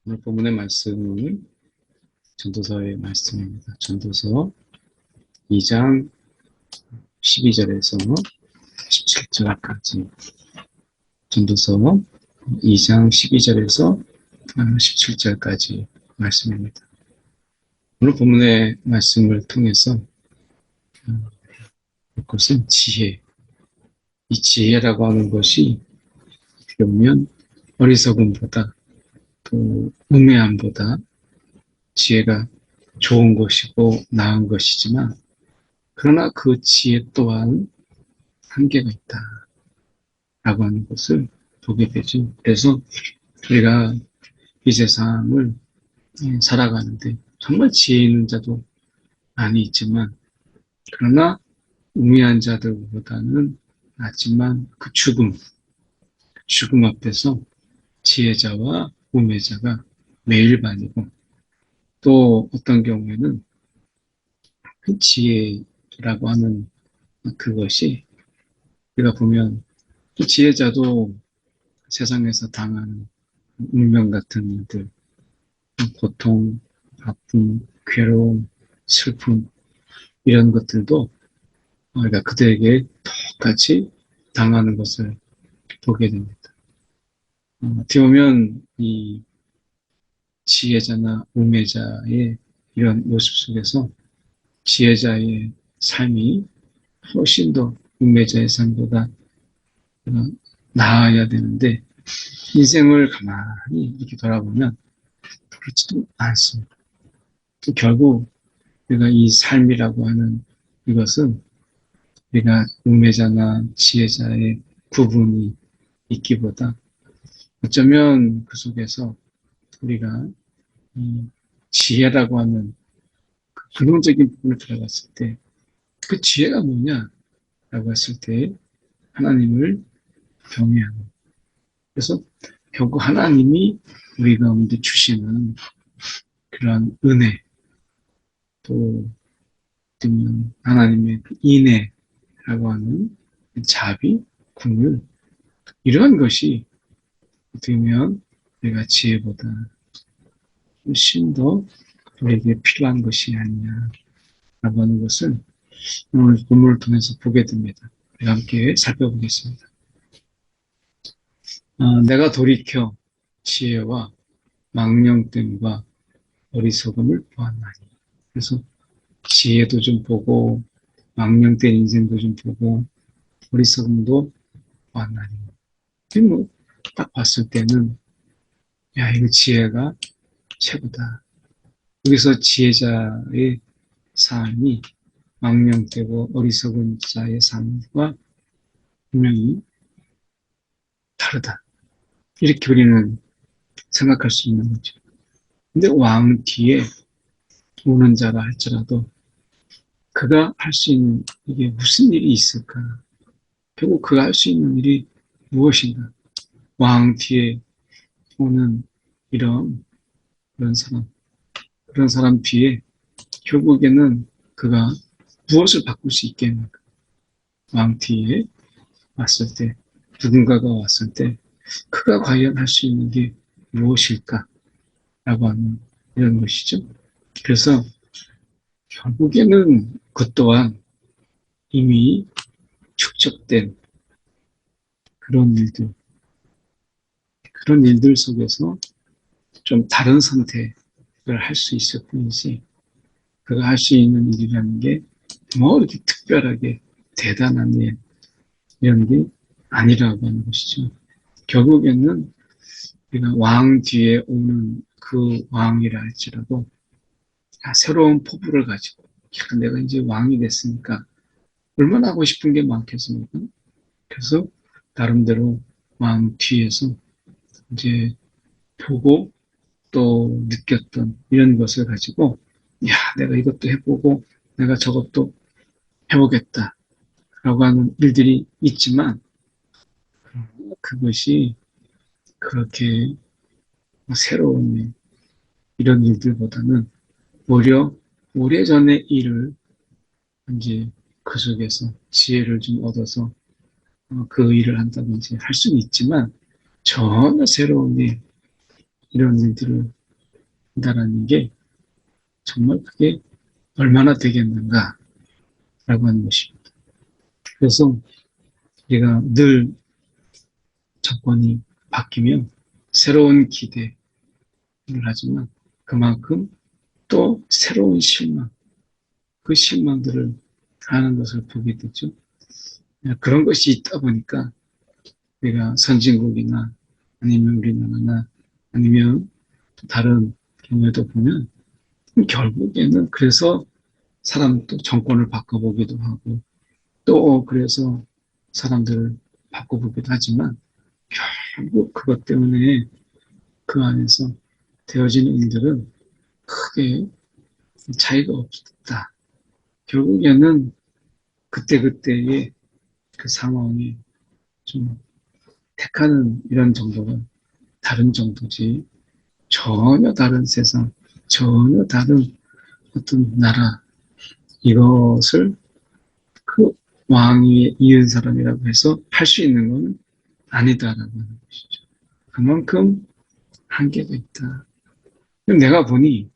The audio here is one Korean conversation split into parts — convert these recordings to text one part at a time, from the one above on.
오늘 본문의 말씀은 전도서의 말씀입니다. 전도서 2장 12절에서 17절까지. 전도서 2장 12절에서 17절까지 말씀입니다. 오늘 본문의 말씀을 통해서 볼 것은 지혜. 이 지혜라고 하는 것이 어떻게 보면 어리석음보다 또 우매함보다 지혜가 좋은 것이고 나은 것이지만, 그러나 그 지혜 또한 한계가 있다라고 하는 것을 보게 되죠. 그래서 우리가 이 세상을 살아가는데 정말 지혜 있는 자도 많이 있지만, 그러나 우매한 자들보다는 낫지만 그 죽음 앞에서 지혜자와 우매자가 매일반이고, 또 어떤 경우에는 그 지혜라고 하는 그것이, 우리가 보면 그 지혜자도 세상에서 당하는 운명 같은 일들, 고통, 아픔, 괴로움, 슬픔, 이런 것들도 우리가 그들에게 똑같이 당하는 것을 보게 됩니다. 어떻게 보면 이 지혜자나 우매자의 이런 모습 속에서 지혜자의 삶이 훨씬 더 우매자의 삶보다 나아야 되는데, 인생을 가만히 이렇게 돌아보면 그렇지도 않습니다. 결국 우리가 이 삶이라고 하는 이것은 우리가 우매자나 지혜자의 구분이 있기보다, 어쩌면 그 속에서 우리가 이 지혜라고 하는 그 근원적인 부분을 들어갔을 때, 그 지혜가 뭐냐라고 했을 때 하나님을 경외하는. 그래서 결국 하나님이 우리 가운데 주시는 그런 은혜, 또 하나님의 인애라고 하는 자비, 긍휼, 이러한 것이 어떻게 보면 우리가 지혜보다 훨씬 더 우리에게 필요한 것이 아니냐라고 하는 것을 오늘 본문을 통해서 보게 됩니다. 우리 함께 살펴보겠습니다. 내가 돌이켜 지혜와 망령됨과 어리석음을 보았나니. 그래서 지혜도 좀 보고, 망령된 인생도 좀 보고, 어리석음도 보았나니. 딱 봤을 때는, 야, 이거 지혜가 최고다. 여기서 지혜자의 삶이 망령되고 어리석은 자의 삶과 분명히 다르다. 이렇게 우리는 생각할 수 있는 거죠. 근데 왕 뒤에 오는 자라 할지라도 그가 할 수 있는 이게 무슨 일이 있을까? 결국 그가 할 수 있는 일이 무엇인가? 왕 뒤에 오는 이런 그런 사람, 그런 사람 뒤에 결국에는 그가 무엇을 바꿀 수 있겠는가? 왕 뒤에 왔을 때, 누군가가 왔을 때 그가 과연 할 수 있는 게 무엇일까? 라고 하는 이런 것이죠. 그래서 결국에는 그 또한 이미 축적된 그런 일들, 그런 일들 속에서 좀 다른 선택을 할 수 있을 뿐이지, 그가 할 수 있는 일이라는 게 뭐 이렇게 특별하게 대단한 일, 이런 게 아니라고 하는 것이죠. 결국에는 우리가 왕 뒤에 오는 그 왕이라 할지라도 새로운 포부를 가지고, 야, 내가 이제 왕이 됐으니까 얼마나 하고 싶은 게 많겠습니까? 그래서 나름대로 왕 뒤에서 이제 보고 또 느꼈던 이런 것을 가지고, 야, 내가 이것도 해보고 내가 저것도 해보겠다 라고 하는 일들이 있지만, 그것이 그렇게 새로운 이런 일들보다는 오히려 오래전의 일을 이제 그 속에서 지혜를 좀 얻어서 그 일을 한다든지 할 수는 있지만, 전혀 새로운 일, 이런 일들을 한다라는 게 정말 그게 얼마나 되겠는가라고 하는 것입니다. 그래서 우리가 늘 정권이 바뀌면 새로운 기대를 하지만 그만큼 또 새로운 실망, 그 실망들을 하는 것을 보게 되죠. 그런 것이 있다 보니까 우리가 선진국이나 아니면 우리나라나 아니면 다른 경우에도 보면 결국에는 그래서 사람도 정권을 바꿔보기도 하고 또 그래서 사람들을 바꿔보기도 하지만 결국 그것 때문에 그 안에서 되어지는 일들은 크게 차이가 없다. 결국에는 그때그때의 그 상황에 좀 택하는 이런 정도가 다른 정도지 전혀 다른 세상, 전혀 다른 어떤 나라 이것을 그 왕위에 이은 사람이라고 해서 할 수 있는 것은 아니다라고 하는 것이죠. 그만큼 한계가 있다. 내가 보니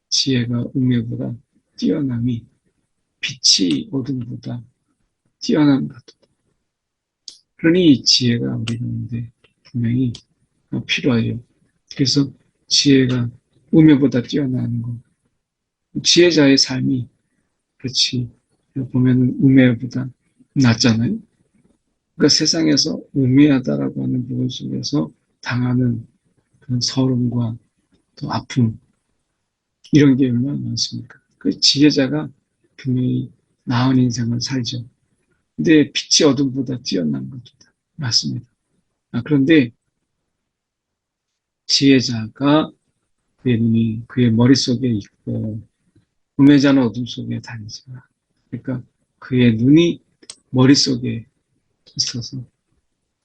지혜가 우매보다 뛰어남이 빛이 어둠보다 뛰어난 것. 그러니 지혜가 우리 가운데 분명히 필요해요. 그래서 지혜가 우매보다 뛰어나는 것. 지혜자의 삶이 그렇지 보면은 우매보다 낫잖아요. 그러니까 세상에서 우매하다라고 하는 부분 속에서 당하는 그런 서름과 또 아픔 이런 게 얼마나 많습니까? 그 지혜자가 분명히 나은 인생을 살죠. 근데 빛이 어둠보다 뛰어난 겁니다. 맞습니다. 그런데 지혜자가 그의 눈이 그의 머릿속에 있고 우매자는 어둠 속에 다니지만 그러니까 그의 눈이 머릿속에 있어서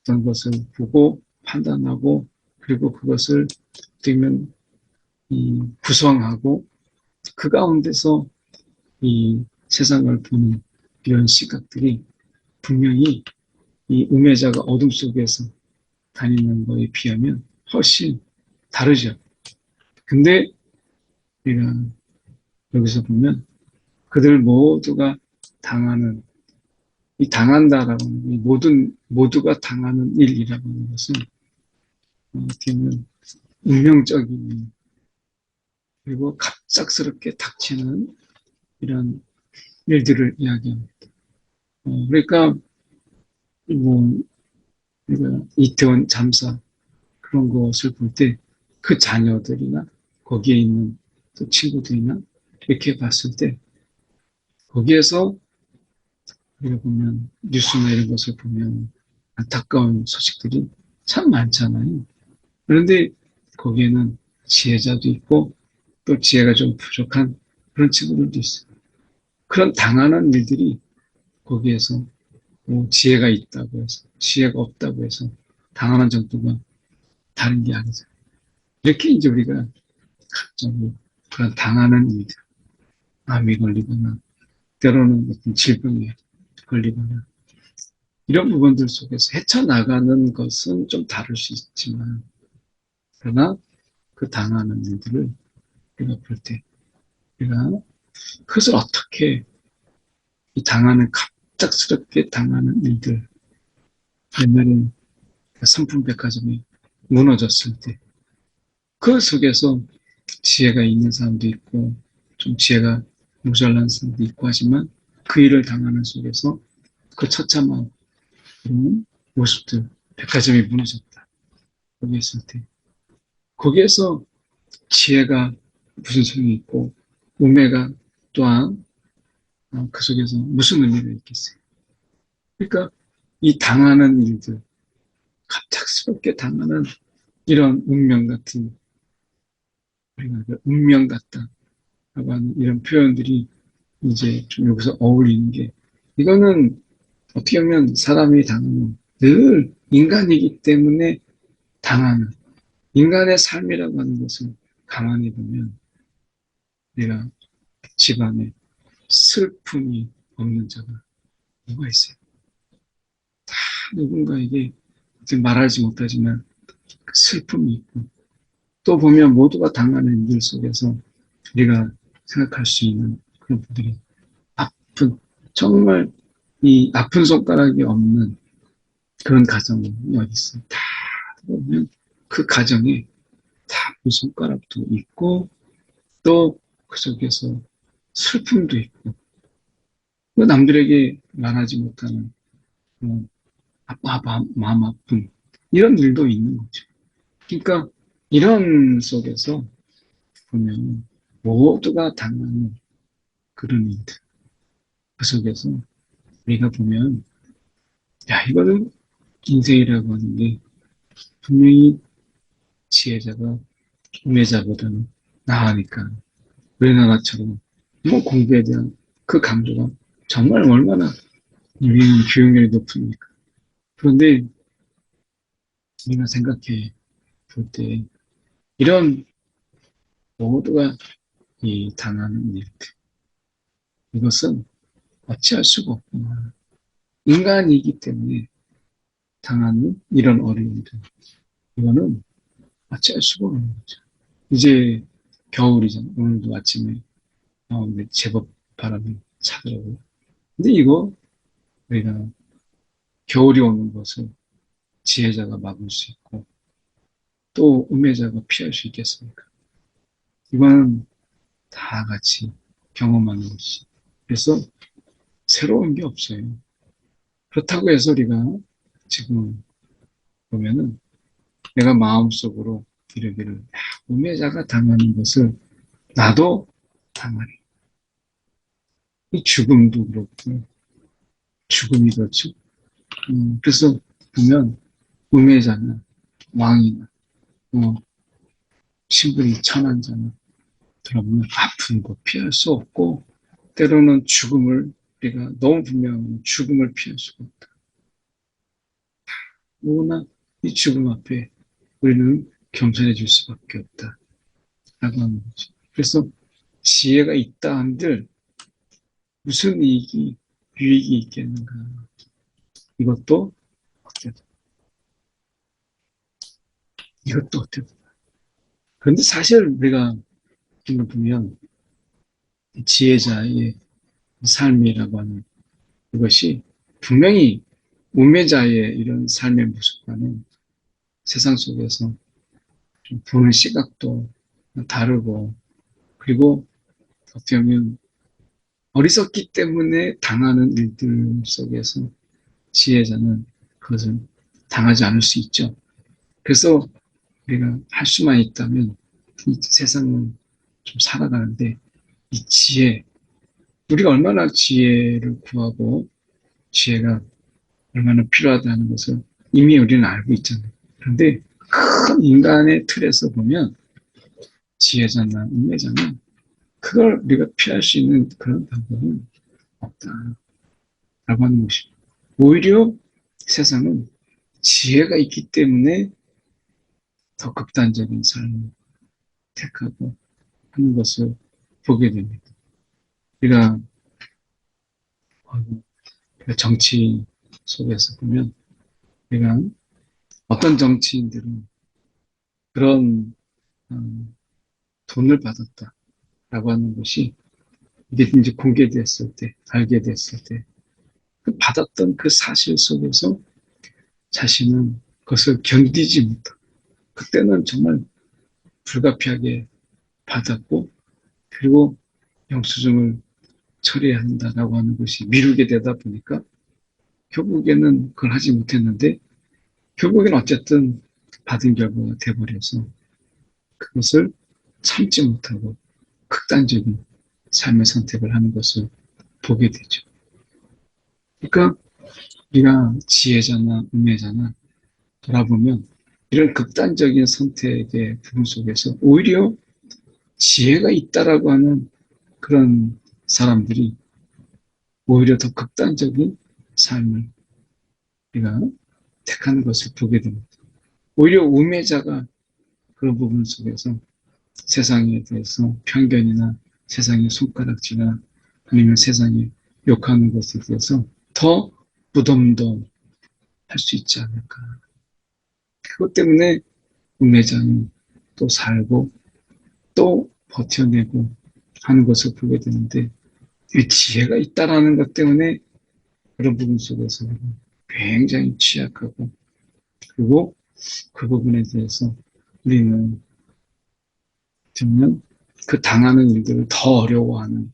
어떤 것을 보고 판단하고 그리고 그것을 어떻게 보면 구성하고 그 가운데서 이 세상을 보는 이런 시각들이 분명히 이 우매자가 어둠 속에서 다니는 거에 비하면 훨씬 다르죠. 근데 우리가 여기서 보면 그들 모두가 당하는 이 당한다라고 하는 이 모두가 당하는 일이라고 하는 것은 어떻게 보면 운명적인 그리고 갑작스럽게 닥치는 이런 일들을 이야기합니다. 그러니까 뭐 우리가 이태원 참사 그런 것을 볼 때 그 자녀들이나 거기에 있는 또 친구들이나 이렇게 봤을 때 거기에서 우리가 보면 뉴스나 이런 것을 보면 안타까운 소식들이 참 많잖아요. 그런데 거기에는 지혜자도 있고 또 지혜가 좀 부족한 그런 친구들도 있어요. 그런 당하는 일들이 거기에서 뭐 지혜가 있다고 해서 지혜가 없다고 해서 당하는 정도가 다른 게 아니죠. 이렇게 이제 우리가 각자고 그런 당하는 일들, 암이 걸리거나 때로는 어떤 질병에 걸리거나 이런 부분들 속에서 헤쳐나가는 것은 좀 다를 수 있지만 그러나 그 당하는 일들을 우리가 볼 때 우리가 그것을 어떻게 이 당하는 갑작스럽게 당하는 일들 옛날에 삼풍백화점이 무너졌을 때 그 속에서 지혜가 있는 사람도 있고 좀 지혜가 모자란 사람도 있고 하지만 그 일을 당하는 속에서 그 처참한 그런 모습들 백화점이 무너졌다. 거기 있을 때 거기에서 지혜가 무슨 소용이 있고 우매가 또한 그 속에서 무슨 의미가 있겠어요. 그러니까 이 당하는 일들 갑작스럽게 당하는 이런 운명 같은 우리가 운명 같다라고 하는 이런 표현들이 이제 좀 여기서 어울리는 게 이거는 어떻게 보면 사람이 당하는 늘 인간이기 때문에 당하는 인간의 삶이라고 하는 것을 가만히 보면 내가 집안에 슬픔이 없는 자가 누가 있어요? 다 누군가에게 말하지 못하지만 슬픔이 있고 또 보면 모두가 당하는 일들 속에서 우리가 생각할 수 있는 그런 분들이 아픈, 정말 이 아픈 손가락이 없는 그런 가정이 어디 있어요. 다 보면 그 가정에 다 아픈 손가락도 있고 또 그 속에서 슬픔도 있고 그 남들에게 말하지 못하는 그런 마음 아픔 이런 일도 있는 거죠. 그러니까 이런 속에서 보면 모두가 당하는 그런 일들 그 속에서 우리가 보면 야 이거는 인생이라고 하는 게 분명히 지혜자가 우매자보다는 나으니까 우리나라처럼 뭐 공부에 대한 그 강도가 정말 얼마나 우리는 교육열이 높습니까? 그런데 우리가 생각해 볼 때 이런 모두가 이 당하는 일들 이것은 어찌할 수가 없구나. 인간이기 때문에 당하는 이런 어려움들 이거는 어찌할 수가 없는 거죠. 이제 겨울이잖아. 오늘도 아침에 제법 바람이 차더라고요. 근데 이거 우리가 겨울이 오는 것을 지혜자가 막을 수 있고 또 우매자가 피할 수 있겠습니까? 이거는 다 같이 경험하는 것이. 그래서 새로운 게 없어요. 그렇다고 해서 우리가 지금 보면은 내가 마음속으로 이르기를 우매자가 당하는 것을 나도 당하리. 이 죽음도 그렇고 죽음이 그렇죠. 그래서 보면 우매자나 왕이나 신분이 천한 자나 그러면 아픈 거 피할 수 없고 때로는 죽음을 우리가 너무 분명한 죽음을 피할 수가 없다. 그러나 이 죽음 앞에 우리는 겸손해질 수밖에 없다. 라고 하는 거죠. 그래서 지혜가 있다 한들 무슨 유익이 있겠는가. 이것도 어때요? 이것도 어때요? 그런데 사실 우리가 보면 지혜자의 삶이라고 하는 이것이 분명히 우매자의 이런 삶의 모습과는 세상 속에서 좀 보는 시각도 다르고 그리고 어떻게 보면 어리석기 때문에 당하는 일들 속에서 지혜자는 그것을 당하지 않을 수 있죠. 그래서 우리가 할 수만 있다면 이 세상을 좀 살아가는데 이 지혜, 우리가 얼마나 지혜를 구하고 지혜가 얼마나 필요하다는 것을 이미 우리는 알고 있잖아요. 그런데 큰 인간의 틀에서 보면 지혜자나 인내자는 그걸 우리가 피할 수 있는 그런 방법은 없다라고 하는 것입니다. 오히려 세상은 지혜가 있기 때문에 더 극단적인 삶을 택하고 하는 것을 보게 됩니다. 우리가 정치 속에서 보면 우리가 어떤 정치인들은 그런 돈을 받았다라고 하는 것이 이게 이제 공개됐을 때, 알게 됐을 때, 그 받았던 그 사실 속에서 자신은 그것을 견디지 못하고, 그때는 정말 불가피하게 받았고, 그리고 영수증을 처리해야 한다라고 하는 것이 미루게 되다 보니까 결국에는 그걸 하지 못했는데, 결국에는 어쨌든 받은 결과가 돼버려서 그것을 참지 못하고 극단적인 삶의 선택을 하는 것을 보게 되죠. 그러니까 우리가 지혜자나 운매자나 돌아보면 이런 극단적인 선택의 부분 속에서 오히려 지혜가 있다라고 하는 그런 사람들이 오히려 더 극단적인 삶을 우리가 택하는 것을 보게 됩니다. 오히려 우매자가 그런 부분 속에서 세상에 대해서 편견이나 세상의 손가락질이나 아니면 세상에 욕하는 것에 대해서 더 무덤덤할 수 있지 않을까. 그것 때문에 우매자는 또 살고 또 버텨내고 하는 것을 보게 되는데 이 지혜가 있다라는 것 때문에 그런 부분 속에서 굉장히 취약하고 그리고 그 부분에 대해서 우리는 듣는 그 당하는 일들을 더 어려워하는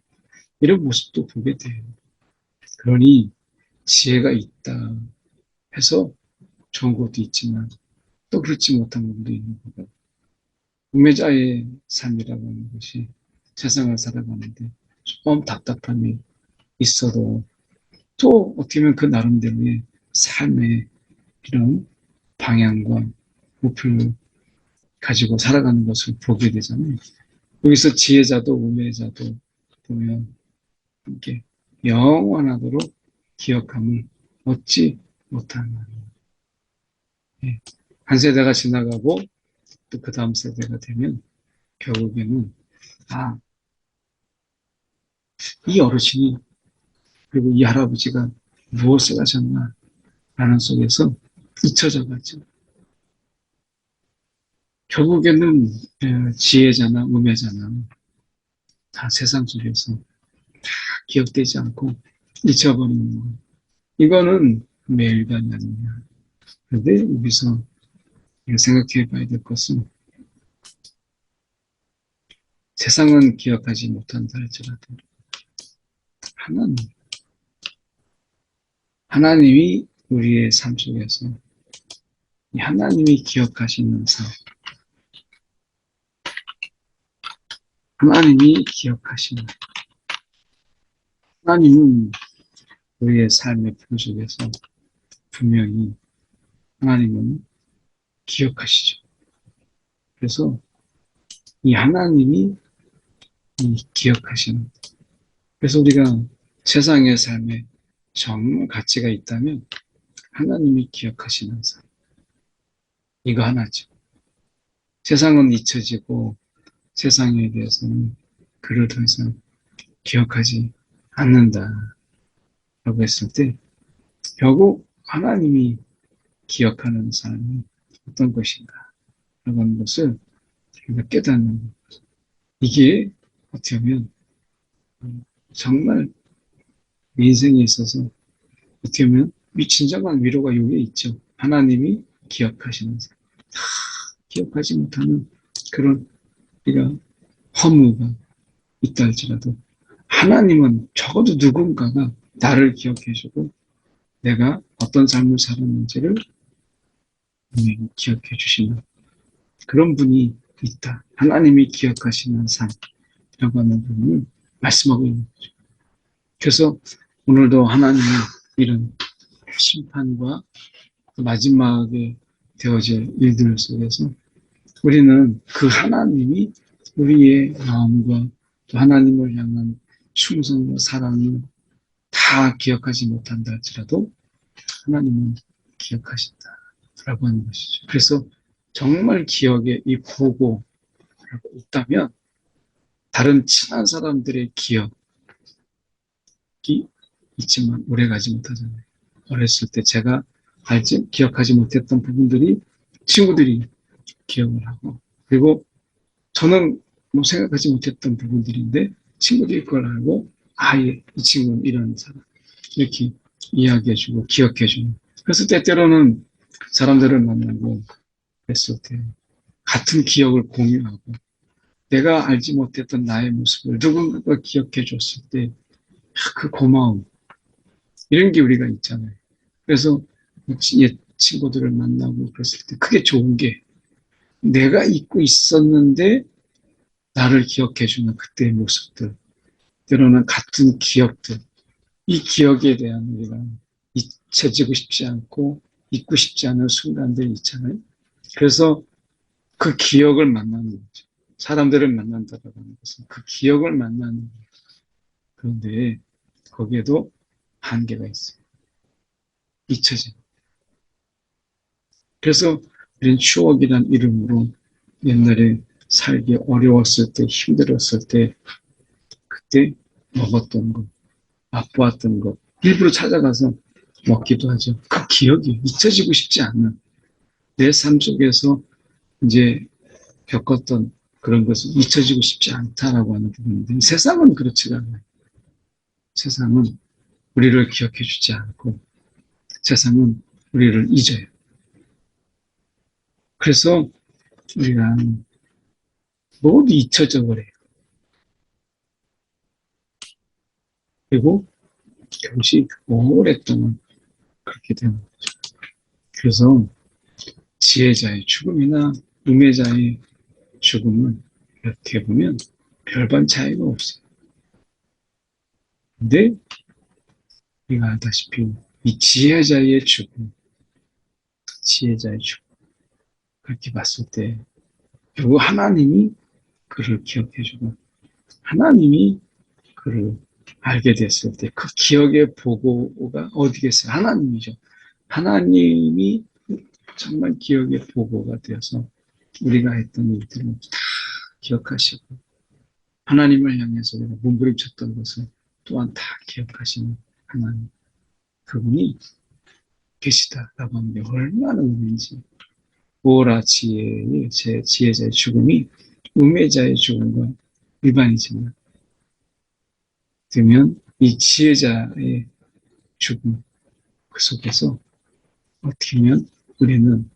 이런 모습도 보게 돼요. 그러니 지혜가 있다 해서 좋은 것도 있지만 또 그렇지 못한 부분도 있는 거고 우매자의 삶이라고 하는 것이 세상을 살아가는데 좀 답답함이 있어도 또 어떻게 보면 그 나름대로의 삶의 이런 방향과 목표를 가지고 살아가는 것을 보게 되잖아요. 여기서 지혜자도 우매자도 보면 함께 영원하도록 기억함을 얻지 못하는 한 세대가 지나가고 또 그 다음 세대가 되면 결국에는 이 어르신이 그리고 이 할아버지가 무엇을 하셨나 라는 속에서 잊혀져 가죠. 결국에는 지혜자나 우매자나 다 세상 속에서 다 기억되지 않고 잊혀버리는 거. 이거는 매일간이 아니냐. 그런데 여기서 생각해 봐야 될 것은 세상은 기억하지 못한다 할지라도 하나님이 우리의 삶 속에서 하나님이 기억하시는 삶, 하나님이 기억하시는 하나님은 우리의 삶의 품 속에서 분명히 하나님은 기억하시죠. 그래서 이 하나님이 기억하시는 그래서 우리가 세상의 삶에 정말 가치가 있다면 하나님이 기억하시는 삶 이거 하나죠. 세상은 잊혀지고 세상에 대해서는 그를 더 이상 기억하지 않는다라고 했을 때 결국 하나님이 기억하는 삶이 어떤 것인가 라고 하는 것을 우리가 깨닫는 이게 어떻게 보면 정말 인생에 있어서 어떻게 보면 진정한 위로가 여기에 있죠. 하나님이 기억하시는 삶. 다 기억하지 못하는 그런 우리가 허무가 있다 할지라도 하나님은 적어도 누군가가 나를 기억해주고 내가 어떤 삶을 살았는지를 기억해 주시는 그런 분이 있다. 하나님이 기억하시는 삶이라고 하는 부분을 말씀하고 있는 거죠. 그래서 오늘도 하나님의 이런 심판과 마지막에 되어질 일들 속에서 우리는 그 하나님이 우리의 마음과 또 하나님을 향한 충성과 사랑을 다 기억하지 못한다 할지라도 하나님은 기억하신다라고 하는 것이죠. 그래서 정말 기억에 이 보고라고 있다면 다른 친한 사람들의 기억이 있지만 오래가지 못하잖아요. 어렸을 때 제가 기억하지 못했던 부분들이 친구들이 기억을 하고 그리고 저는 뭐 생각하지 못했던 부분들인데 친구들이 그걸 알고 이 친구는 이런 사람 이렇게 이야기해주고 기억해주는 그래서 때때로는 사람들을 만나고 그랬을 때 같은 기억을 공유하고 내가 알지 못했던 나의 모습을 누군가가 기억해 줬을 때 그 고마움 이런 게 우리가 있잖아요. 그래서 옛 친구들을 만나고 그랬을 때 그게 좋은 게 내가 잊고 있었는데 나를 기억해 주는 그때의 모습들 때로는 같은 기억들 이 기억에 대한 우리가 잊혀지고 싶지 않고 잊고 싶지 않은 순간들이 있잖아요. 그래서 그 기억을 만나는 거죠. 사람들을 만난다고 하는 것은 그 기억을 만나는 거예요. 그런데 거기에도 한계가 있어요. 잊혀져. 그래서 우리는 추억이란 이름으로 옛날에 살기 어려웠을 때, 힘들었을 때, 그때 먹었던 것, 맛보았던 것, 일부러 찾아가서 먹기도 하죠. 그 기억이 잊혀지고 싶지 않는 내 삶 속에서 이제 겪었던 그런 것을 잊혀지고 싶지 않다라고 하는 부분인데 세상은 그렇지가 않아요. 세상은 우리를 기억해 주지 않고 세상은 우리를 잊어요. 그래서 우리가 모두 잊혀져 버려요. 그리고 그것이 오랫동안 그렇게 되는 거죠. 그래서 지혜자의 죽음이나 우매자의 죽음은 이렇게 보면 별반 차이가 없어요. 근데 우리가 알다시피 이 지혜자의 죽음 그렇게 봤을 때 결국 하나님이 그를 기억해주고 하나님이 그를 알게 됐을 때 그 기억의 보고가 어디겠어요? 하나님이죠. 하나님이 정말 기억의 보고가 되어서 우리가 했던 일들을 다 기억하시고 하나님을 향해서 우리가 몸부림쳤던 것을 또한 다 기억하시는 하나님 그분이 계시다라고 하는 게 얼마나 은혜인지 오라 지혜자의 죽음이 우매자의 죽음과 일반이지만 되면 이 지혜자의 죽음 그 속에서 어떻게 하면 우리는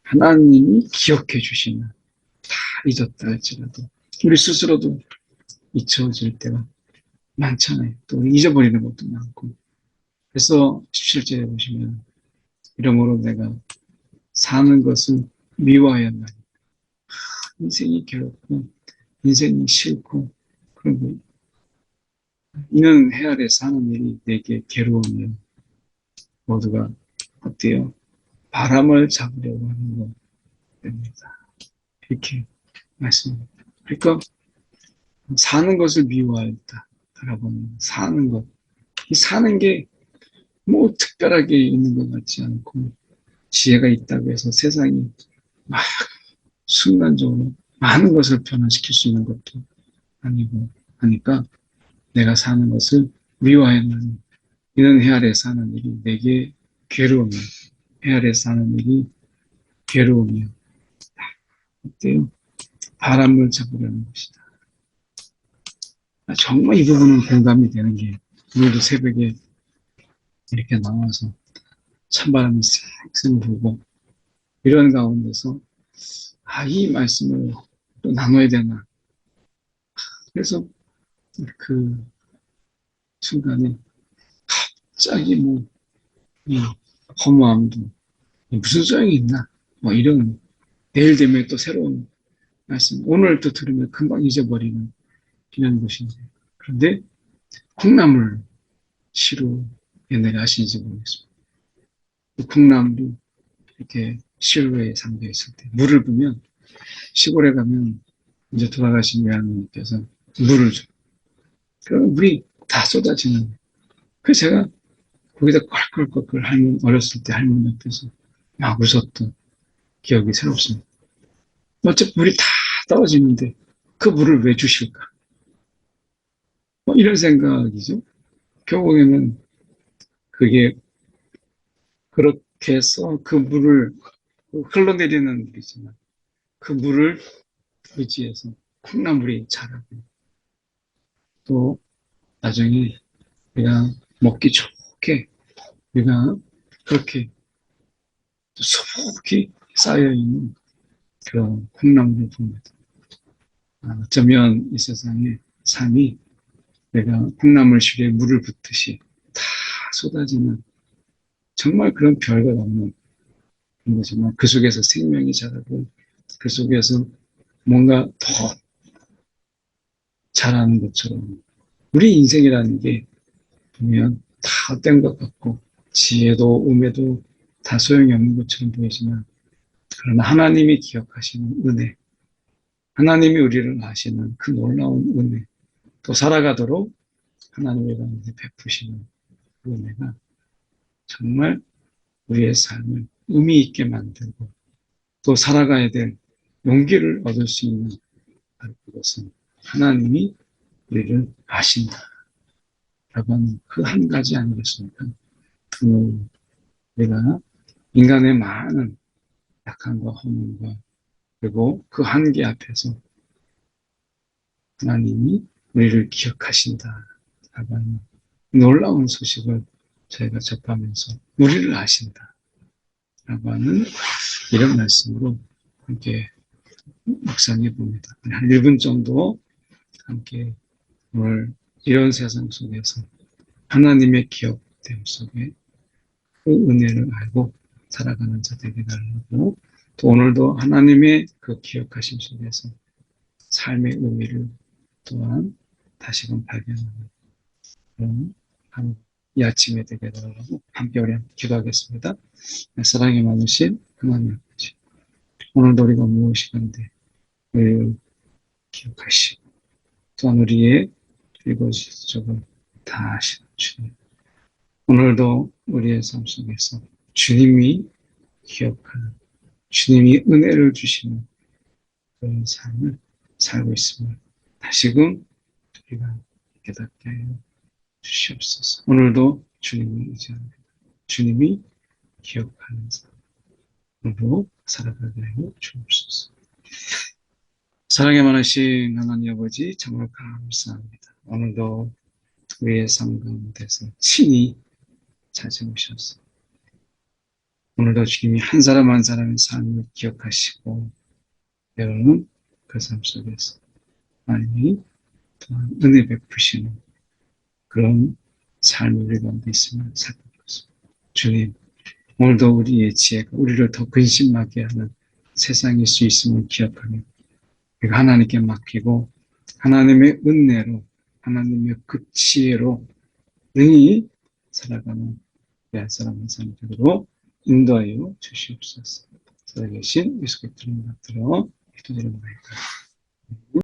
하나님이 기억해 주시는 다 잊었다 할지라도 우리 스스로도 잊혀질 때가 많잖아요. 또 잊어버리는 것도 많고 그래서 17절에 보시면 이러므로 내가 사는 것은 미워하였나니 인생이 괴롭고 인생이 싫고 그리고 이는 해 아래 사는 일이 내게 괴로우며 모두가 어때요? 바람을 잡으려고 하는 것 됩니다. 이렇게 말씀입니다. 그러니까 사는 것을 미워하였다라고 하는 사는 것. 이 사는 게 뭐 특별하게 있는 것 같지 않고 지혜가 있다고 해서 세상이 막 순간적으로 많은 것을 변화시킬 수 있는 것도 아니고 하니까 내가 사는 것을 미워하였나니 이는 해 아래 사는 일이 내게 괴로우며 해 아래 사는 일이 괴로우며 어때요? 바람을 잡으려는 것이다. 정말 이 부분은 공감이 되는 게 오늘도 새벽에 이렇게 나와서 찬바람이 쌩쌩 불고 이런 가운데서 이 말씀을 또 나눠야 되나. 그래서 그 순간에 갑자기 이 허무함도 무슨 소용이 있나. 이런 내일 되면 또 새로운 말씀 오늘 또 들으면 금방 잊어버리는 이런 것인지. 그런데 콩나물 시루 옛날에 아시는지 모르겠습니다. 그 콩나물이 이렇게 시루에 잠겨 있을 때 물을 부면 시골에 가면 이제 돌아가신 외할머니께서 물을 줘. 그러면 물이 다 쏟아지는 거예요. 그래서 제가 거기다 껄껄껄껄 어렸을 때 할머니 옆에서 막 웃었던 기억이 새롭습니다. 어차피 물이 다 떨어지는데 그 물을 왜 주실까? 이런 생각이죠. 결국에는 그게 그렇게 해서 그 물을 흘러내리는 물이지만 그 물을 의지해서 콩나물이 자라고 또 나중에 우리가 먹기 좋게 우리가 그렇게 수북히 쌓여있는 그런 콩나물을 봅니다. 어쩌면 이 세상에 삶이 내가 콩나물 실에 물을 붓듯이 다 쏟아지는 정말 그런 별것 없는 그런 거지만 그 속에서 생명이 자라고 그 속에서 뭔가 더 자라는 것처럼 우리 인생이라는 게 보면 다 헛된 것 같고 지혜도 우매도 다 소용이 없는 것처럼 보이지만 그러나 하나님이 기억하시는 은혜 하나님이 우리를 아시는 그 놀라운 은혜 또 살아가도록 하나님의 가운데 베푸시는 그 은혜가 정말 우리의 삶을 의미 있게 만들고 또 살아가야 될 용기를 얻을 수 있는 그것은 하나님이 우리를 아신다 라고 하는 그 한 가지 아니겠습니까? 우리가 인간의 많은 약함과 허물과 그리고 그 한계 앞에서 하나님이 우리를 기억하신다. 라고 하는 놀라운 소식을 저희가 접하면서 우리를 아신다. 라고 하는 이런 말씀으로 함께 묵상해 봅니다. 한 1분 정도 함께 오늘 이런 세상 속에서 하나님의 기억됨 속에 그 은혜를 알고 살아가는 자 되게 달라고 또 오늘도 하나님의 그 기억하심 속에서 삶의 의미를 또한 다시금 발견하는 그런 이 아침에 되게 달라고 함께 우리 기도하겠습니다. 사랑이 많으신 하나님 아버지 오늘도 우리가 무엇이건데 우리를 기억하시고 또한 우리의 이것저것 다 아시는 주님 오늘도 우리의 삶 속에서 주님이 기억하는 주님이 은혜를 주시는 그런 삶을 살고 있음을 다시금 우리가 깨닫게 하여 주시옵소서. 오늘도 주님을 의지합니다. 주님이 기억하는 삶으로 살아가게 하여 주옵소서. 사랑에 많으신 하나님 아버지 정말 감사합니다. 오늘도 우리의 삶 가운데서 친히 찾아오셔서 오늘도 주님이 한 사람 한 사람의 삶을 기억하시고 때로는 그 삶 속에서 하나님이 또한 은혜 베푸시는 그런 삶이 우리 가운데 있음을 살펴보겠습니다. 주님, 오늘도 우리의 지혜가 우리를 더 근심하게 하는 세상일 수 있음을 기억하며 우리가 하나님께 맡기고 하나님의 은혜로 하나님의 그 지혜로 능히 살아가는 한 사람 한 사람 되도록 인도하여 주시옵소서. 살아계신 예수 그리스도를 받들어 기도드립니다.